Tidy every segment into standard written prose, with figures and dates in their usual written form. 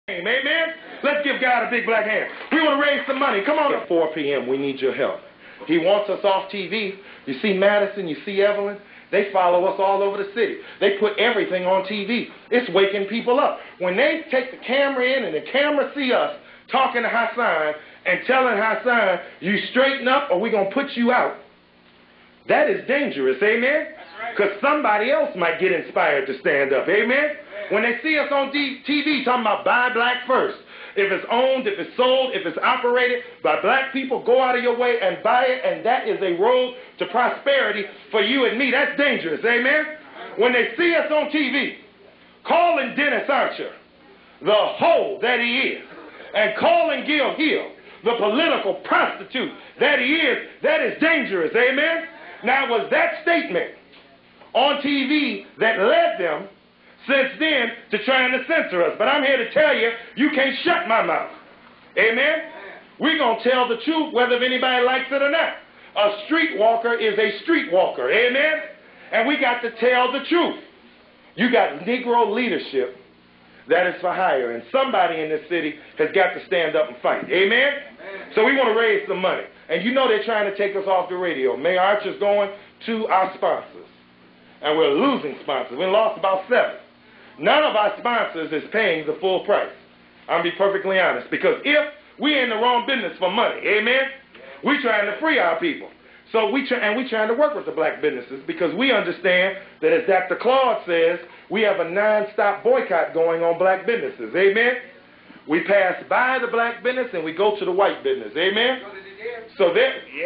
Amen? Let's give God a big black hand. We want to raise some money. Come on. At 4 p.m., we need your help. He wants us off TV. You see Madison, you see Evelyn. They follow us all over the city. They put everything on TV. It's waking people up. When they take the camera in and the camera see us talking to Hassan and telling Hassan, you straighten up or we're going to put you out, that is dangerous, amen? Because somebody else might get inspired to stand up, amen? When they see us on TV talking about buy black first, if it's owned, if it's sold, if it's operated by black people, go out of your way and buy it, and that is a road to prosperity for you and me. That's dangerous, amen? When they see us on TV calling Dennis Archer the hoe that he is, and calling Gil Hill the political prostitute that he is, that is dangerous, amen? Now, it was that statement on TV that led them since then to trying to censor us. But I'm here to tell you, you can't shut my mouth. Amen? We're going to tell the truth whether anybody likes it or not. A streetwalker is a streetwalker. Amen? And we got to tell the truth. You got Negro leadership that is for hire, and somebody in this city has got to stand up and fight. Amen? So we want to raise some money. And you know they're trying to take us off the radio. Mayor Archer's going to our sponsors. And we're losing sponsors. We lost about 7. None of our sponsors is paying the full price. I'll be perfectly honest. Because if we're in the wrong business for money, amen, we're trying to free our people. So we're trying to work with the black businesses because we understand that, as Dr. Claude says, we have a non-stop boycott going on black businesses. Amen? We pass by the black business and we go to the white business. Amen? So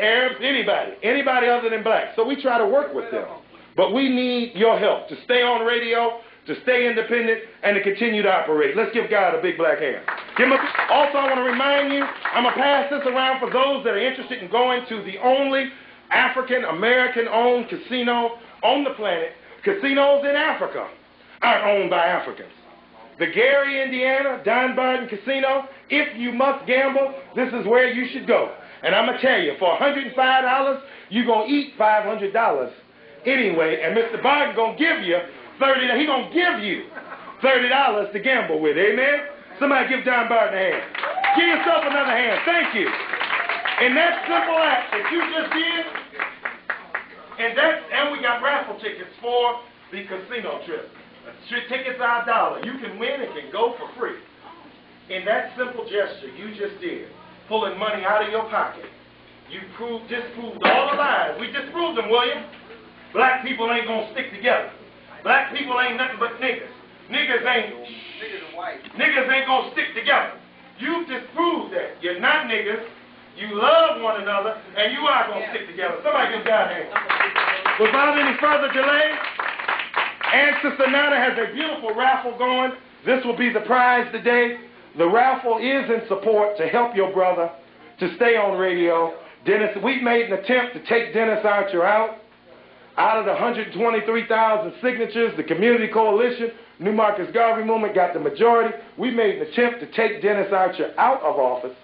Arabs, anybody other than black. So we try to work with them. But we need your help to stay on radio, to stay independent, and to continue to operate. Let's give God a big black hand. Also, I want to remind you, I'm going to pass this around for those that are interested in going to the only African-American-owned casino on the planet. Casinos in Africa aren't owned by Africans. The Gary, Indiana, Don Barton Casino, if you must gamble, this is where you should go. And I'm going to tell you, for $105, you're going to eat $500 anyway, and Mr. Barton going to give you $30. He's going to give you $30 to gamble with. Amen? Somebody give Don Barton a hand. Give yourself another hand. Thank you. And that simple act that you just did, and we got raffle tickets for the casino trip. Tickets are $1. You can win and can go for free. In that simple gesture you just did, pulling money out of your pocket, you disproved all the lies. We disproved them, William. Black people ain't going to stick together. Black people ain't nothing but niggas. Niggas ain't going to stick together. You disproved that. You're not niggas. You love one another, and you are going to stick together. Somebody give God a hand. Without any further delay, and Sister Nana has a beautiful raffle going. This will be the prize today. The raffle is in support to help your brother to stay on radio. Dennis, we made an attempt to take Dennis Archer out. Out of the 123,000 signatures, the Community Coalition, New Marcus Garvey Movement got the majority. We made an attempt to take Dennis Archer out of office.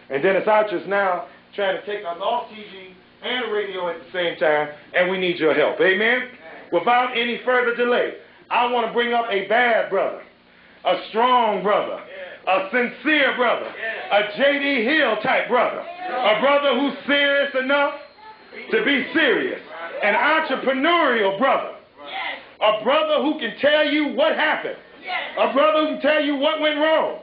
And Dennis Archer's now trying to take us off TV and radio at the same time, and we need your help. Amen? Without any further delay, I want to bring up a bad brother, a strong brother, a sincere brother, a J.D. Hill type brother, a brother who's serious enough to be serious, an entrepreneurial brother, a brother who can tell you what happened, a brother who can tell you what went wrong,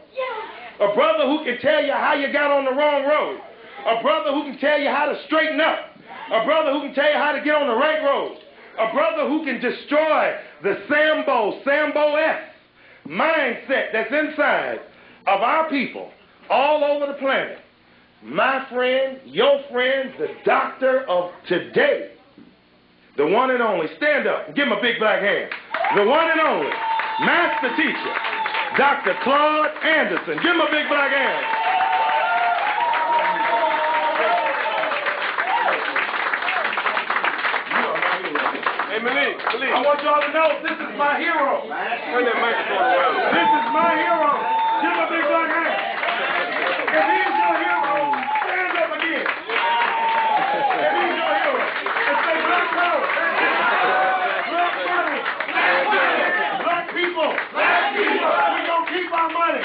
a brother who can tell you how you got on the wrong road, a brother who can tell you how to straighten up, a brother who can tell you how to get on the right road, a brother who can destroy the Sambo-S mindset that's inside of our people all over the planet. My friend, your friend, the doctor of today, the one and only, stand up and give him a big black hand, the one and only master teacher, Dr. Claude Anderson. Give him a big black hand. Hey, Malik, I want y'all to know this is my hero. Turn that microphone around. This is my hero. Give him a big black hand. If he's your hero, stand up again. If he's your hero, and say black power, black money, black people. We're going to keep our money.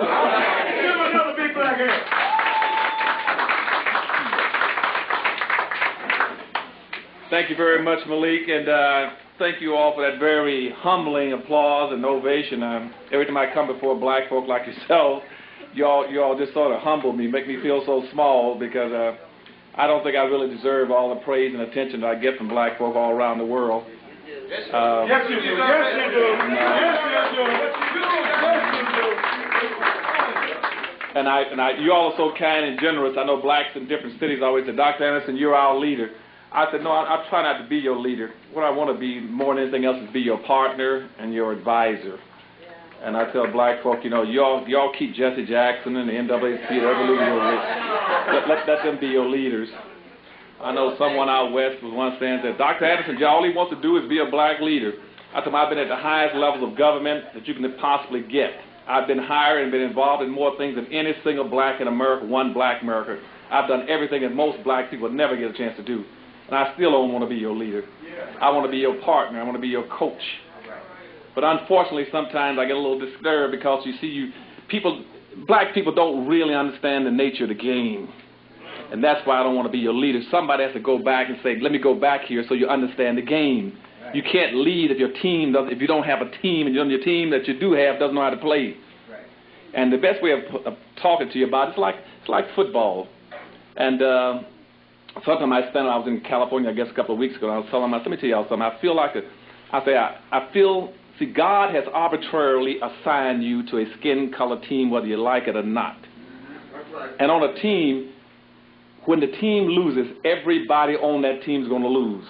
Give him another big black hand. Thank you very much, Malik, and thank you all for that very humbling applause and ovation. Every time I come before black folk like yourself, y'all just sort of humble me, make me feel so small, because I don't think I really deserve all the praise and attention that I get from black folk all around the world. Yes, you do. Yes, you do. Yes, you do. And you all are so kind and generous. I know blacks in different cities always say, Dr. Anderson, you're our leader. I said, no, I try not to be your leader. What I want to be more than anything else is be your partner and your advisor. And I tell black folk, y'all keep Jesse Jackson and the NAACP, whatever leader you're with. Let them be your leaders. I know someone out west was once saying that Dr. Anderson, all he wants to do is be a black leader. I told him I've been at the highest levels of government that you can possibly get. I've been hired and been involved in more things than any single black in America, one black America. I've done everything that most black people never get a chance to do. And I still don't want to be your leader. I want to be your partner. I want to be your coach. But unfortunately, sometimes I get a little disturbed because black people don't really understand the nature of the game. And that's why I don't want to be your leader. Somebody has to go back and say, let me go back here so you understand the game. You can't lead if if you don't have a team, and your team that you do have doesn't know how to play. And the best way of talking to you about it, it's like football. And sometime I was in California, I guess a couple of weeks ago, and I was telling them, let me tell y'all something. I feel God has arbitrarily assigned you to a skin color team, whether you like it or not. And on a team, when the team loses, everybody on that team is going to lose,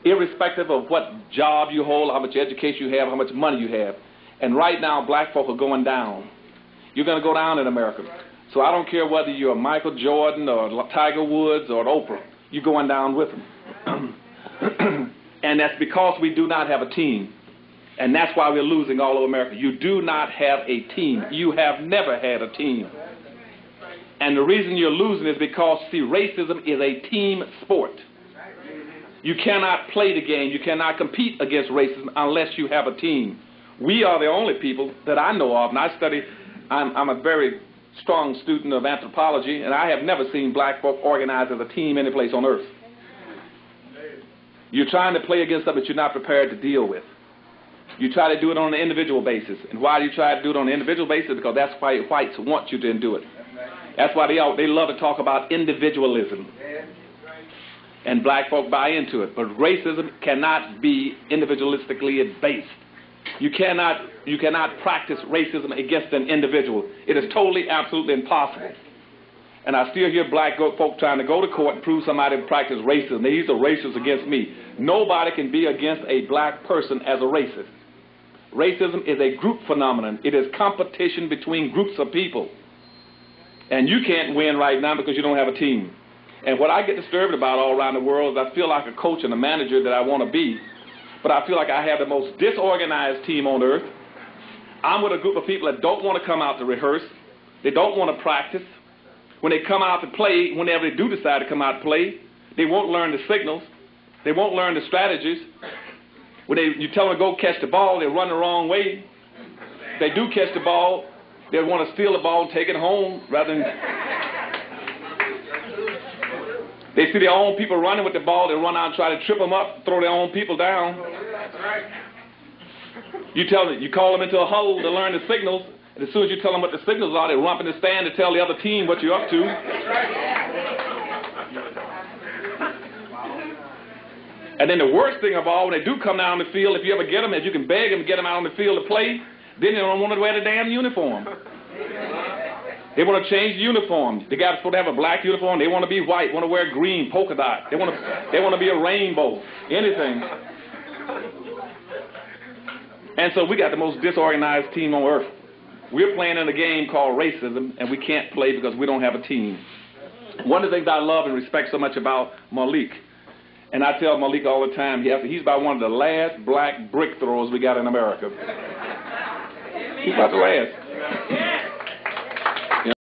irrespective of what job you hold, how much education you have, how much money you have. And right now, black folk are going down. You're going to go down in America. So I don't care whether you're Michael Jordan or Tiger Woods or Oprah. You're going down with them. And that's because we do not have a team. And that's why we're losing all over America. You do not have a team. You have never had a team. And the reason you're losing is because, see, racism is a team sport. You cannot play the game. You cannot compete against racism unless you have a team. We are the only people that I know of, and I'm a very strong student of anthropology, and I have never seen black folk organized as a team any place on earth. You're trying to play against something that you're not prepared to deal with. You try to do it on an individual basis. And why do you try to do it on an individual basis? Because that's why whites want you to do it. That's why they love to talk about individualism. And black folk buy into it. But racism cannot be individualistically based. You cannot practice racism against an individual. It is totally, absolutely impossible. And I still hear black folk trying to go to court and prove somebody practiced racism. He's a racist against me. Nobody can be against a black person as a racist. Racism is a group phenomenon. It is competition between groups of people. And you can't win right now because you don't have a team. And what I get disturbed about all around the world is I feel like a coach and a manager that I want to be, but I feel like I have the most disorganized team on earth. I'm with a group of people that don't want to come out to rehearse. They don't want to practice. When they come out to play, whenever they do decide to come out to play, they won't learn the signals. They won't learn the strategies. When you tell them to go catch the ball, they run the wrong way. If they do catch the ball, they want to steal the ball and take it home rather than... They see their own people running with the ball, they run out and try to trip them up, throw their own people down. You call them into a huddle to learn the signals, and as soon as you tell them what the signals are, they rump in the stand to tell the other team what you're up to. And then the worst thing of all, when they do come down the field, if you ever get them, if you can beg them to get them out on the field to play, then they don't want to wear the damn uniform. They want to change the uniform. The guy's supposed to have a black uniform. They want to be white, want to wear green, polka dot. They want to be a rainbow, anything. And so we got the most disorganized team on earth. We're playing in a game called racism, and we can't play because we don't have a team. One of the things I love and respect so much about Malik, and I tell Malik all the time, he's about one of the last black brick throwers we got in America. He's about the last.